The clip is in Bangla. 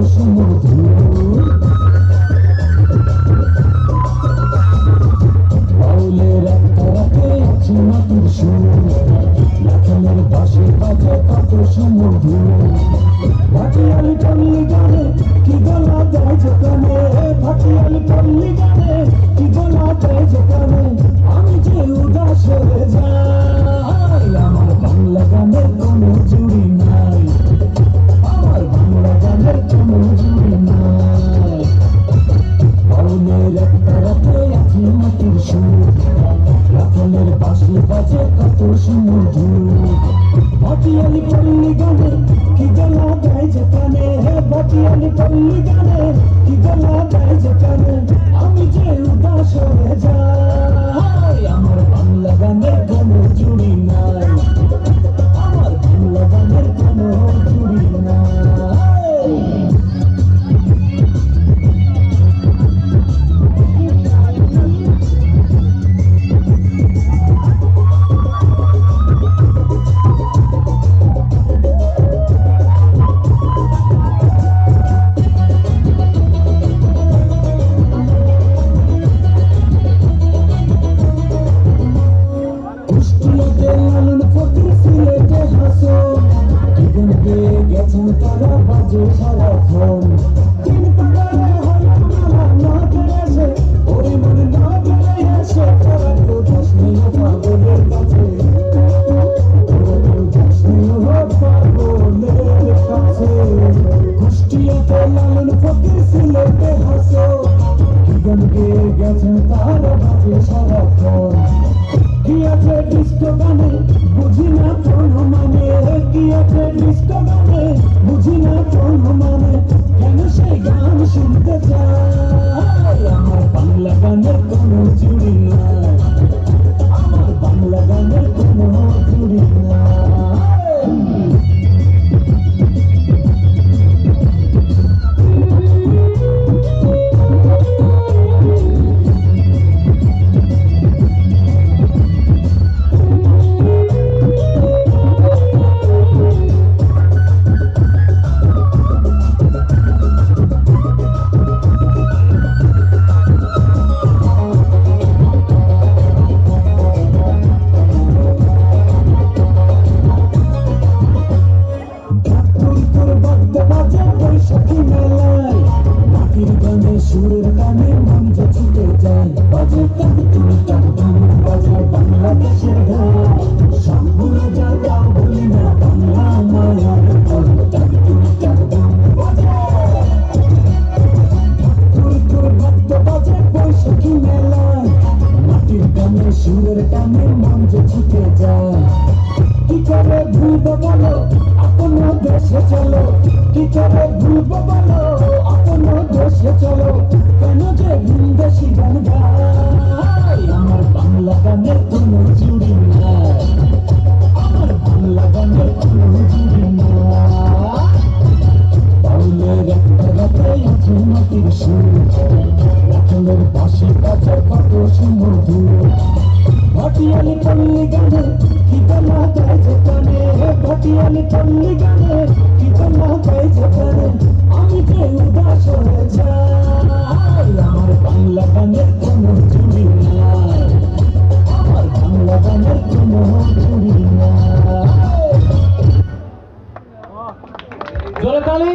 সুমধুর বাউলের একটা রাতে আছে মাটির সুর লাখনের বাঁশি বাজে কত সুমধুর ভাটিয়ালি পল্লী গানে কি গলা দেয় যে কানে ভাটিয়ালি পল্লী গানে কি গলা দেয় যে কানে আমি যে উদাস হয়ে যাই আমার বাংলা গানের কোনো জুড়ি নাই আমার বাংলা গানের কোনো জুড়ি নাই বাউলের একটা রাতে আছে মাটির সুর লাখনের বাঁশি বাজে কত সুমধুর ভাটিয়ালি পল্লী গানে কি গলা দেয় যে কানে ভাটিয়ালি পল্লী গানে কি গলা দেয় যে কানে আমি যে উদাস হয়ে যাই আমার বাংলা গানের কোনো জুড়ি নাই আমার বাংলা গানের কোনো জুড়ি নাই তারা বাজে সারাক্ষণ তিন তারা না গেছে ওরে মনে না গেছে তারা তো যাসনিও পাগলের কাছে ওরা তো যাসনিও পাগলের কাছে কুষ্টিয়াতে লালন ফকির সিলেটে হাসো কি গান গেয়ে গেছেন তারা বাজে সারাক্ষণ কি আছে ডিস্কো গানে বুঝি না কোনো মানে কি আছে ডিস্কো গানে বুঝি না কোনো মানে কেন সেই গান শুনতে চাই আমার বাংলা গানের কোনো জুড়ি নাই আমার বাংলা গানের কোনো জুড়ি নাই সুরের গানে মন যে ছুটে যায় বাজে তাকে তুমি বাজে বাংলাদেশের গান সম্পূর্ণ জায়গা বলি না বাংলা মায়ার গান তাকে তুমি বাজে বৈশাখী মেলায় মাটির গানে সুরের গানে মন যে ছুটে যায় কি করে ভুলবো বলো আপন দেশে চলো কি করে ভুলবো বলো আপন দেশে চলো কেন যে ভিনদেশি গান গাই আমার বাংলা গানের কোনো জুড়ি নাই আমার বাংলা গানের কোনো জুড়ি নাই বাউলের একটা রাতে আছে মাটির সুর লাখনের বাঁশি বাজে কত সুমধুর ভাটিয়ালি পল্লী গানে কি গলা দেয় যে কানে ভাটিয়ালি পল্লী গানে কি গলা দেয় যে কানে আমি যে উদাস হয়ে যাই